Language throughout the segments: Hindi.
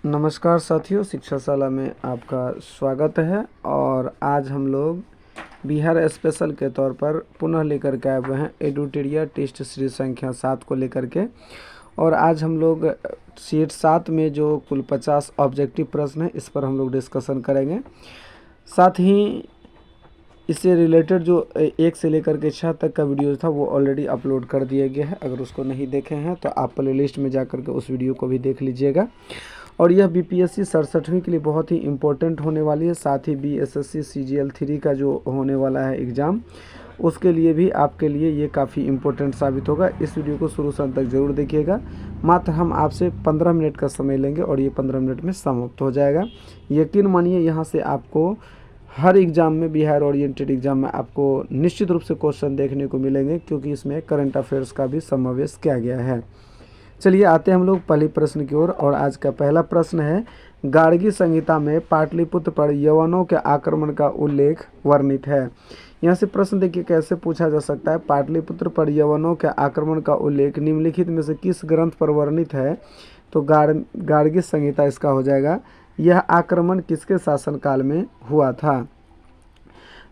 नमस्कार साथियों, शिक्षाशाला में आपका स्वागत है। और आज हम लोग बिहार स्पेशल के तौर पर पुनः लेकर के आए हुए हैं एडुटेरिया टेस्ट सीरीज संख्या 7 को लेकर के। और आज हम लोग शीट 7 में जो कुल 50 ऑब्जेक्टिव प्रश्न हैं, इस पर हम लोग डिस्कशन करेंगे। साथ ही इससे रिलेटेड जो 1 से लेकर के 6 तक का वीडियो था वो ऑलरेडी अपलोड कर दिया गया है। अगर उसको नहीं देखे हैं तो आप प्लेलिस्ट में जा कर के उस वीडियो को भी देख लीजिएगा। और यह बीपीएससी 67वीं के लिए बहुत ही इम्पोर्टेंट होने वाली है। साथ ही बीएसएससी सीजीएल 3 का जो होने वाला है एग्ज़ाम, उसके लिए भी आपके लिए ये काफ़ी इम्पोर्टेंट साबित होगा। इस वीडियो को शुरू से अंत तक ज़रूर देखिएगा। मात्र हम आपसे 15 मिनट का समय लेंगे और ये 15 मिनट में समाप्त हो जाएगा। यकीन मानिए, यहाँ से आपको हर एग्ज़ाम में, बिहार ओरिएंटेड एग्ज़ाम में आपको निश्चित रूप से क्वेश्चन देखने को मिलेंगे, क्योंकि इसमें करंट अफेयर्स का भी समावेश किया गया है। चलिए आते हैं हम लोग पहले प्रश्न की ओर। और आज का पहला प्रश्न है, गार्गी संहिता में पाटलिपुत्र पर यवनों के आक्रमण का उल्लेख वर्णित है। यहाँ से प्रश्न देखिए कैसे पूछा जा सकता है। पाटलिपुत्र पर यवनों के आक्रमण का उल्लेख निम्नलिखित में से किस ग्रंथ पर वर्णित है? तो गार्गी संहिता इसका हो जाएगा। यह आक्रमण किसके शासनकाल में हुआ था?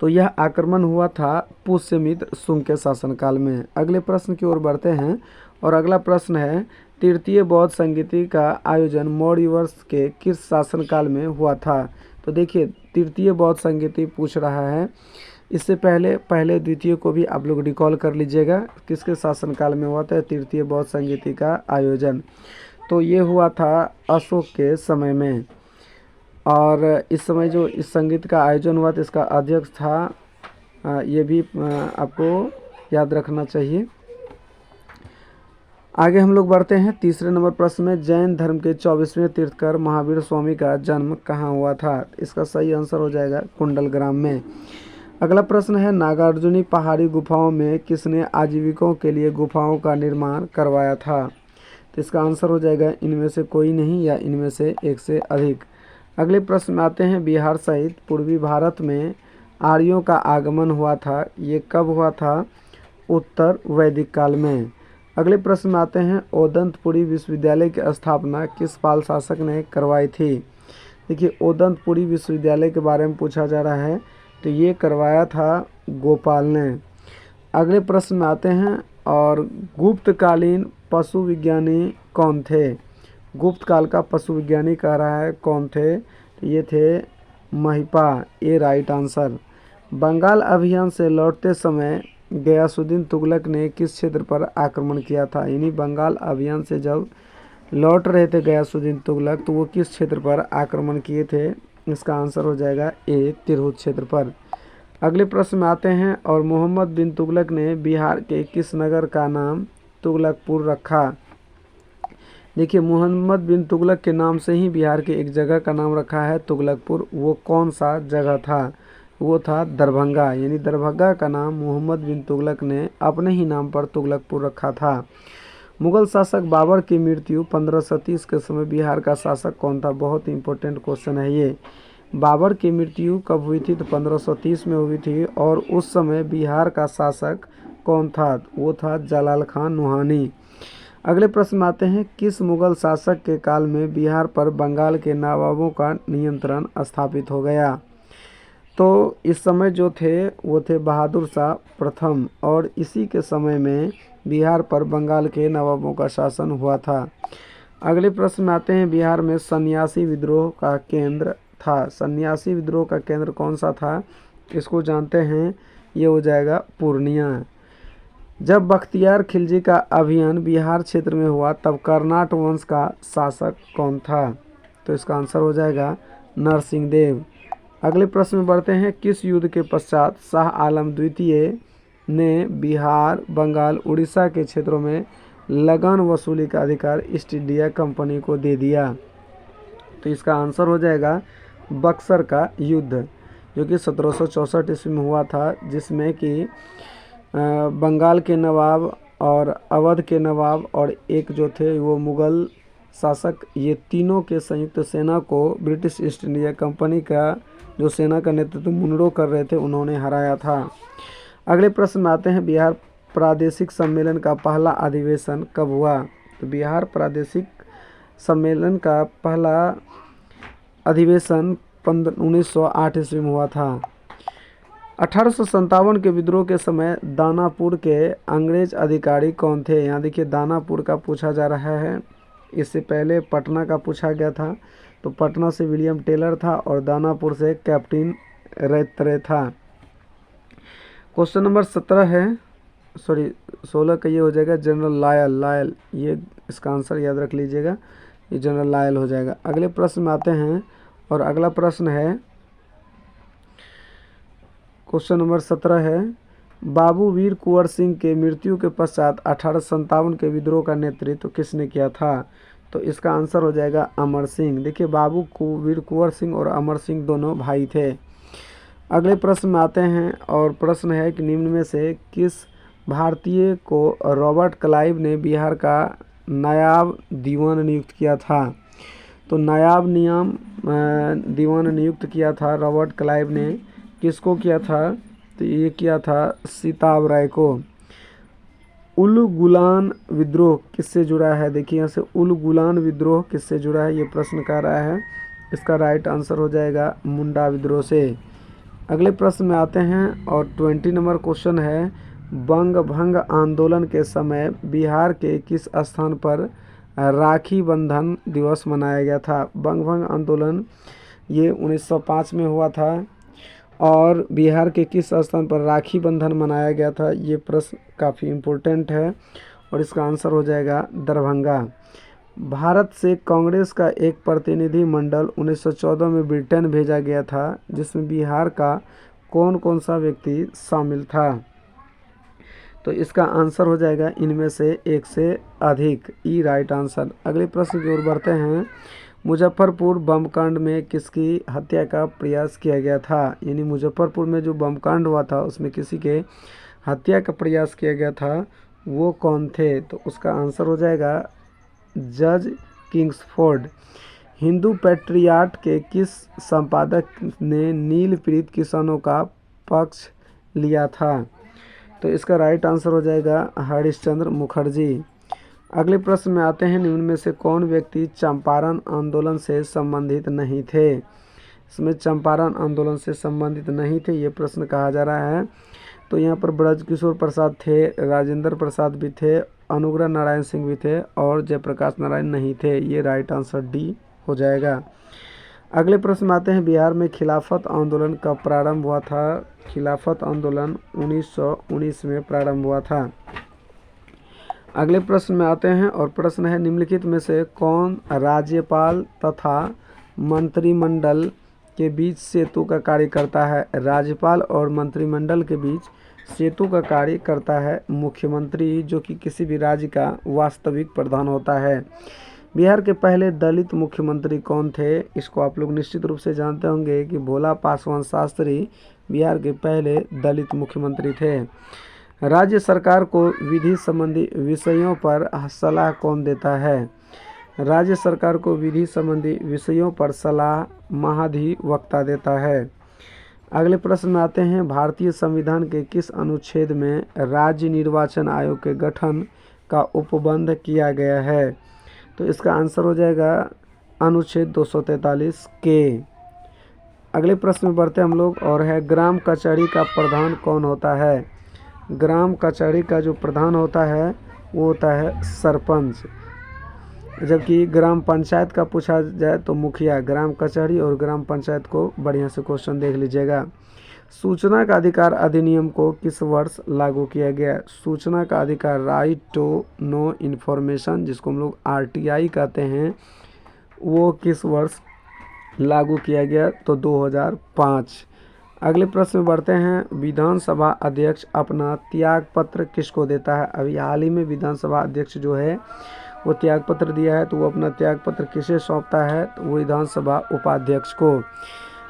तो यह आक्रमण हुआ था पुष्यमित्र शुंग के शासनकाल में। अगले प्रश्न की ओर बढ़ते हैं और अगला प्रश्न है, तृतीय बौद्ध संगीति का आयोजन मौर्य वर्ष के किस शासनकाल में हुआ था? तो देखिए, तृतीय बौद्ध संगीति पूछ रहा है। इससे पहले द्वितीय को भी आप लोग रिकॉल कर लीजिएगा, किसके शासनकाल में हुआ था तृतीय बौद्ध संगीति का आयोजन? तो ये हुआ था अशोक के समय में। और इस समय जो इस संगीत का आयोजन हुआ था, इसका अध्यक्ष था, ये भी आपको याद रखना चाहिए। आगे हम लोग बढ़ते हैं तीसरे नंबर प्रश्न में, जैन धर्म के 24वें तीर्थकर महावीर स्वामी का जन्म कहाँ हुआ था? इसका सही आंसर हो जाएगा कुंडलग्राम में। अगला प्रश्न है, नागार्जुनी पहाड़ी गुफाओं में किसने आजीविकों के लिए गुफाओं का निर्माण करवाया था? तो इसका आंसर हो जाएगा इनमें से कोई नहीं या इनमें से एक से अधिक। अगले प्रश्न में आते हैं, बिहार सहित पूर्वी भारत में आर्यों का आगमन हुआ था, ये कब हुआ था? उत्तर वैदिक काल में। अगले प्रश्न में आते हैं, ओदंतपुरी विश्वविद्यालय की स्थापना किस पाल शासक ने करवाई थी? देखिए, ओदंतपुरी विश्वविद्यालय के बारे में पूछा जा रहा है, तो ये करवाया था गोपाल ने। अगले प्रश्न में आते हैं, और गुप्तकालीन पशु विज्ञानी कौन थे? गुप्त काल का पशु विज्ञानी कह रहा है, कौन थे? तो ये थे महिपा, ये राइट आंसर। बंगाल अभियान से लौटते समय गयासुद्दीन तुगलक ने किस क्षेत्र पर आक्रमण किया था? यानी बंगाल अभियान से जब लौट रहे थे गयासुद्दीन तुगलक, तो वो किस क्षेत्र पर आक्रमण किए थे? इसका आंसर हो जाएगा ए, तिरहुत क्षेत्र पर। अगले प्रश्न में आते हैं, और मोहम्मद बिन तुगलक ने बिहार के किस नगर का नाम तुगलकपुर रखा? देखिए, मोहम्मद बिन तुगलक के नाम से ही बिहार के एक जगह का नाम रखा है तुगलकपुर। वो कौन सा जगह था? वो था दरभंगा। यानी दरभंगा का नाम मोहम्मद बिन तुगलक ने अपने ही नाम पर तुगलकपुर रखा था। मुगल शासक बाबर की मृत्यु 1530 के समय बिहार का शासक कौन था? बहुत इंपॉर्टेंट क्वेश्चन है ये। बाबर की मृत्यु कब हुई थी? तो 1530 में हुई थी। और उस समय बिहार का शासक कौन था? वो था जलाल खान नुहानी। अगले प्रश्न में आते हैं, किस मुगल शासक के काल में बिहार पर बंगाल के नवाबों का नियंत्रण स्थापित हो गया? तो इस समय जो थे वो थे बहादुर शाह प्रथम, और इसी के समय में बिहार पर बंगाल के नवाबों का शासन हुआ था। अगले प्रश्न में आते हैं, बिहार में सन्यासी विद्रोह का केंद्र था। सन्यासी विद्रोह का केंद्र कौन सा था? इसको जानते हैं, ये हो जाएगा पूर्णिया। जब बख्तियार खिलजी का अभियान बिहार क्षेत्र में हुआ, तब कर्नाट वंश का शासक कौन था? तो इसका आंसर हो जाएगा नरसिंह देव। अगले प्रश्न में बढ़ते हैं, किस युद्ध के पश्चात शाह आलम द्वितीय ने बिहार, बंगाल, उड़ीसा के क्षेत्रों में लगान वसूली का अधिकार ईस्ट इंडिया कंपनी को दे दिया? तो इसका आंसर हो जाएगा बक्सर का युद्ध, जो कि 1764 ईस्वी में हुआ था, जिसमें कि बंगाल के नवाब और अवध के नवाब और एक जो थे वो मुग़ल शासक, ये तीनों के संयुक्त सेना को ब्रिटिश ईस्ट इंडिया कंपनी का जो सेना का नेतृत्व मुनरो कर रहे थे, उन्होंने हराया था। अगले प्रश्न में आते हैं, बिहार प्रादेशिक सम्मेलन का पहला अधिवेशन कब हुआ? तो बिहार प्रादेशिक सम्मेलन का पहला अधिवेशन 1908 ईस्वी में हुआ था। 1857 के विद्रोह के समय दानापुर के अंग्रेज अधिकारी कौन थे? यहाँ देखिए दानापुर का पूछा जा रहा है, इससे पहले पटना का पूछा गया था। तो पटना से विलियम टेलर था और दानापुर से कैप्टन रेतरे था। क्वेश्चन नंबर 16 का ये हो जाएगा जनरल लायल, ये इसका आंसर याद रख लीजिएगा, ये जनरल लायल हो जाएगा। अगले प्रश्न में आते हैं और अगला प्रश्न है क्वेश्चन नंबर 17 है, बाबू वीर कुंवर सिंह के मृत्यु के पश्चात 1857 के विद्रोह का नेतृत्व किसने किया था? तो इसका आंसर हो जाएगा अमर सिंह। देखिए बाबू वीर कुंवर सिंह और अमर सिंह दोनों भाई थे। अगले प्रश्न में आते हैं और प्रश्न है कि निम्न में से किस भारतीय को रॉबर्ट क्लाइव ने बिहार का नायाब दीवान नियुक्त किया था? तो नायाब दीवान नियुक्त किया था रॉबर्ट क्लाइव ने, किसको किया था? तो ये किया था सीताब राय को। उल-गुलान विद्रोह किससे जुड़ा है? देखिए यहाँ से उल-गुलान विद्रोह किससे जुड़ा है, ये प्रश्न कर रहा है। इसका राइट आंसर हो जाएगा मुंडा विद्रोह से। अगले प्रश्न में आते हैं और 20 नंबर क्वेश्चन है, बंग भंग आंदोलन के समय बिहार के किस स्थान पर राखी बंधन दिवस मनाया गया था? बंग भंग आंदोलन ये 1905 में हुआ था और बिहार के किस स्थान पर राखी बंधन मनाया गया था? ये प्रश्न काफ़ी इम्पोर्टेंट है और इसका आंसर हो जाएगा दरभंगा। भारत से कांग्रेस का एक प्रतिनिधि मंडल 1914 में ब्रिटेन भेजा गया था, जिसमें बिहार का कौन कौन सा व्यक्ति शामिल था? तो इसका आंसर हो जाएगा इनमें से एक से अधिक, ई राइट आंसर। अगले प्रश्न की ओर बढ़ते हैं। मुजफ्फरपुर बम कांड में किसकी हत्या का प्रयास किया गया था? यानी मुजफ्फरपुर में जो बम कांड हुआ था उसमें किसी के हत्या का प्रयास किया गया था, वो कौन थे? तो उसका आंसर हो जाएगा जज किंग्सफोर्ड। हिंदू पैट्रियाट के किस संपादक ने नील पीड़ित किसानों का पक्ष लिया था? तो इसका राइट आंसर हो जाएगा हरिश्चंद्र मुखर्जी। अगले प्रश्न में आते हैं, निम्न में से कौन व्यक्ति चंपारण आंदोलन से संबंधित नहीं थे? इसमें चंपारण आंदोलन से संबंधित नहीं थे, ये प्रश्न कहा जा रहा है। तो यहाँ पर ब्रजकिशोर प्रसाद थे, राजेंद्र प्रसाद भी थे, अनुग्रह नारायण सिंह भी थे और जयप्रकाश नारायण नहीं थे। ये राइट आंसर डी हो जाएगा। अगले प्रश्न में आते हैं, बिहार में खिलाफत आंदोलन कब प्रारंभ हुआ था? खिलाफत आंदोलन 1919 में प्रारंभ हुआ था। अगले प्रश्न में आते हैं और प्रश्न है, निम्नलिखित में से कौन राज्यपाल तथा मंत्रिमंडल के बीच सेतु का कार्य करता है? राज्यपाल और मंत्रिमंडल के बीच सेतु का कार्य करता है मुख्यमंत्री, जो कि किसी भी राज्य का वास्तविक प्रधान होता है। बिहार के पहले दलित मुख्यमंत्री कौन थे? इसको आप लोग निश्चित रूप से जानते होंगे कि भोला पासवान शास्त्री बिहार के पहले दलित मुख्यमंत्री थे। राज्य सरकार को विधि संबंधी विषयों पर सलाह कौन देता है? राज्य सरकार को विधि संबंधी विषयों पर सलाह महाधिवक्ता देता है। अगले प्रश्न में आते हैं, भारतीय संविधान के किस अनुच्छेद में राज्य निर्वाचन आयोग के गठन का उपबंध किया गया है? तो इसका आंसर हो जाएगा अनुच्छेद 243 के। अगले प्रश्न में बढ़ते हम लोग और है, ग्राम कचहरी का प्रधान कौन होता है? ग्राम कचहरी का जो प्रधान होता है वो होता है सरपंच, जबकि ग्राम पंचायत का पूछा जाए तो मुखिया। ग्राम कचहरी और ग्राम पंचायत को बढ़िया से क्वेश्चन देख लीजिएगा। सूचना का अधिकार अधिनियम को किस वर्ष लागू किया गया? सूचना का अधिकार, राइट टू नो इन्फॉर्मेशन, जिसको हम लोग RTI कहते हैं, वो किस वर्ष लागू किया गया? तो 2005। अगले प्रश्न में बढ़ते हैं, विधानसभा अध्यक्ष अपना त्यागपत्र किसको देता है? अभी हाल ही में विधानसभा अध्यक्ष जो है वो त्यागपत्र दिया है, तो वो अपना त्यागपत्र किसे सौंपता है? तो वो विधानसभा उपाध्यक्ष को।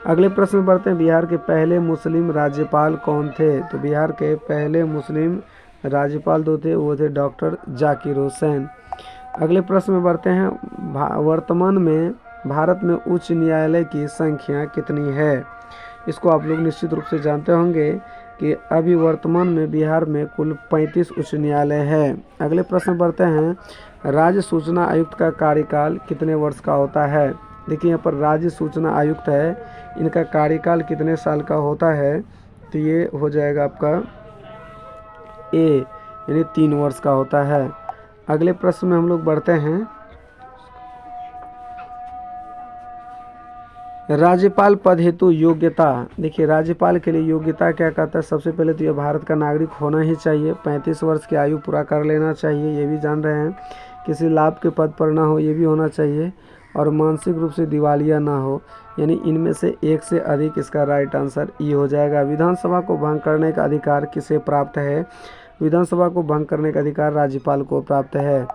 अगले प्रश्न में बढ़ते हैं, बिहार के पहले मुस्लिम राज्यपाल कौन थे? तो बिहार के पहले मुस्लिम राज्यपाल जो थे वो थे डॉक्टर जाकिर हुसैन। अगले प्रश्न में बढ़ते हैं, वर्तमान में भारत में उच्च न्यायालय की संख्या कितनी है? इसको आप लोग निश्चित रूप से जानते होंगे कि अभी वर्तमान में बिहार में कुल 35 उच्च न्यायालय है। अगले प्रश्न बढ़ते हैं, राज्य सूचना आयुक्त का कार्यकाल कितने वर्ष का होता है। देखिए यहाँ पर राज्य सूचना आयुक्त है, इनका कार्यकाल कितने साल का होता है, तो ये हो जाएगा आपका ए यानी 3 वर्ष का होता है। अगले प्रश्न में हम लोग बढ़ते हैं, राज्यपाल पद हेतु योग्यता। देखिए राज्यपाल के लिए योग्यता क्या कहता है, सबसे पहले तो ये भारत का नागरिक होना ही चाहिए, 35 वर्ष की आयु पूरा कर लेना चाहिए, ये भी जान रहे हैं, किसी लाभ के पद पर ना हो ये भी होना चाहिए, और मानसिक रूप से दिवालिया ना हो, यानी इनमें से एक से अधिक इसका राइट आंसर ई हो जाएगा। विधानसभा को भंग करने का अधिकार किसे प्राप्त है, विधानसभा को भंग करने का अधिकार राज्यपाल को प्राप्त है।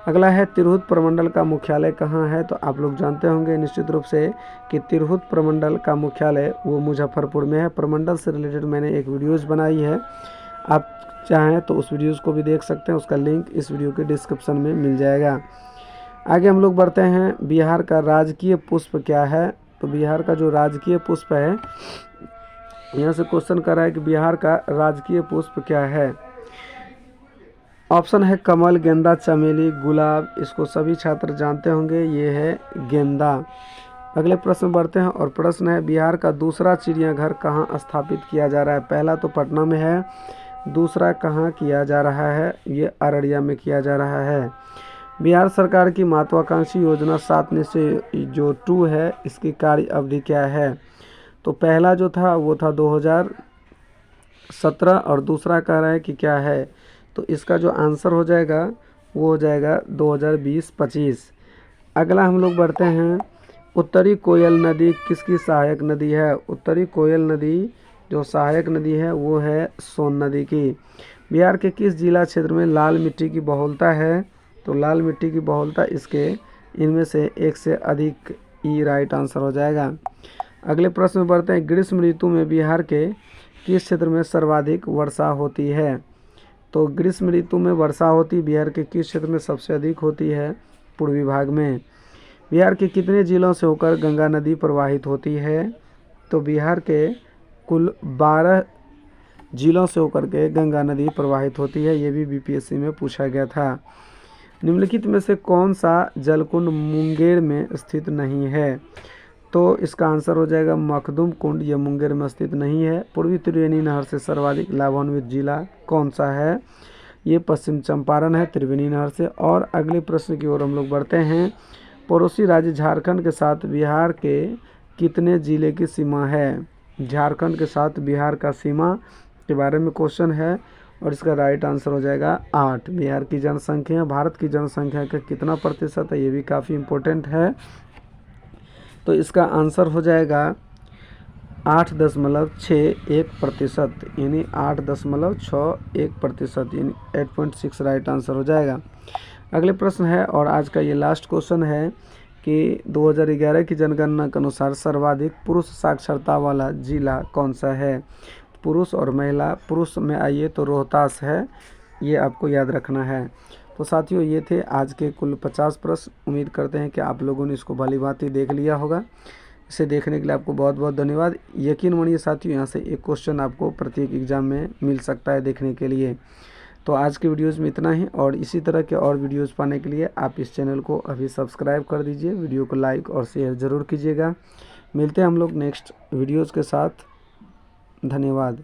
अगला है तिरहुत प्रमंडल का मुख्यालय कहाँ है, तो आप लोग जानते होंगे निश्चित रूप से कि तिरहुत प्रमंडल का मुख्यालय वो मुजफ्फरपुर में है। प्रमंडल से रिलेटेड मैंने एक वीडियोज़ बनाई है, आप चाहें तो उस वीडियोज़ को भी देख सकते हैं, उसका लिंक इस वीडियो के डिस्क्रिप्शन में मिल जाएगा। आगे हम लोग बढ़ते हैं, बिहार का राजकीय पुष्प क्या है, तो बिहार का जो राजकीय पुष्प है, यहाँ से क्वेश्चन कर रहा है कि बिहार का राजकीय पुष्प क्या है। ऑप्शन है कमल, गेंदा, चमेली, गुलाब, इसको सभी छात्र जानते होंगे, ये है गेंदा। अगले प्रश्न बढ़ते हैं और प्रश्न है, बिहार का दूसरा चिड़ियाघर कहाँ स्थापित किया जा रहा है। पहला तो पटना में है, दूसरा कहाँ किया जा रहा है, ये अररिया में किया जा रहा है। बिहार सरकार की महत्वाकांक्षी योजना 7 में से जो 2 है, इसकी कार्य अवधि क्या है, तो पहला जो था वो था 2017 और दूसरा कह रहा है कि क्या है, तो इसका जो आंसर हो जाएगा वो हो जाएगा 2020-25। अगला हम लोग बढ़ते हैं, उत्तरी कोयल नदी किसकी सहायक नदी है। उत्तरी कोयल नदी जो सहायक नदी है वो है सोन नदी की। बिहार के किस जिला क्षेत्र में लाल मिट्टी की बहुलता है, तो लाल मिट्टी की बहुलता इसके इनमें से एक से अधिक ई राइट आंसर हो जाएगा। अगले प्रश्न में बढ़ते हैं, ग्रीष्म ऋतु में बिहार के किस क्षेत्र में सर्वाधिक वर्षा होती है, तो ग्रीष्म ऋतु में वर्षा होती बिहार के किस क्षेत्र में सबसे अधिक होती है, पूर्वी भाग में। बिहार के कितने जिलों से होकर गंगा नदी प्रवाहित होती है, तो बिहार के कुल 12 जिलों से होकर के गंगा नदी प्रवाहित होती है, ये भी बीपीएससी में पूछा गया था। निम्नलिखित में से कौन सा जलकुंड मुंगेर में स्थित नहीं है, तो इसका आंसर हो जाएगा मखदूम कुंड, यह मुंगेर में स्थित नहीं है। पूर्वी त्रिवेणी नहर से सर्वाधिक लाभान्वित जिला कौन सा है, ये पश्चिम चंपारण है त्रिवेणी नहर से। और अगले प्रश्न की ओर हम लोग बढ़ते हैं, पड़ोसी राज्य झारखंड के साथ बिहार के कितने जिले की सीमा है। झारखंड के साथ बिहार का सीमा के बारे में क्वेश्चन है और इसका राइट आंसर हो जाएगा 8। बिहार की जनसंख्या भारत की जनसंख्या का कितना प्रतिशत है, ये भी काफ़ी इम्पोर्टेंट है, तो इसका आंसर हो जाएगा 8.61%, यानी 8.61%, यानी 8.6 राइट आंसर हो जाएगा। अगले प्रश्न है और आज का ये लास्ट क्वेश्चन है कि 2011 की जनगणना के अनुसार सर्वाधिक पुरुष साक्षरता वाला जिला कौन सा है। पुरुष और महिला, पुरुष में आइए तो रोहतास है, ये आपको याद रखना है। तो साथियों ये थे आज के कुल 50 प्रश्न। उम्मीद करते हैं कि आप लोगों ने इसको भली भांति देख लिया होगा। इसे देखने के लिए आपको बहुत बहुत धन्यवाद। यकीन मानिए साथियों, यहाँ से एक क्वेश्चन आपको प्रत्येक एग्जाम में मिल सकता है देखने के लिए। तो आज के वीडियोज़ में इतना ही, और इसी तरह के और वीडियोज़ पाने के लिए आप इस चैनल को अभी सब्सक्राइब कर दीजिए, वीडियो को लाइक और शेयर ज़रूर कीजिएगा। मिलते हैं हम लोग नेक्स्ट वीडियोज़ के साथ। धन्यवाद।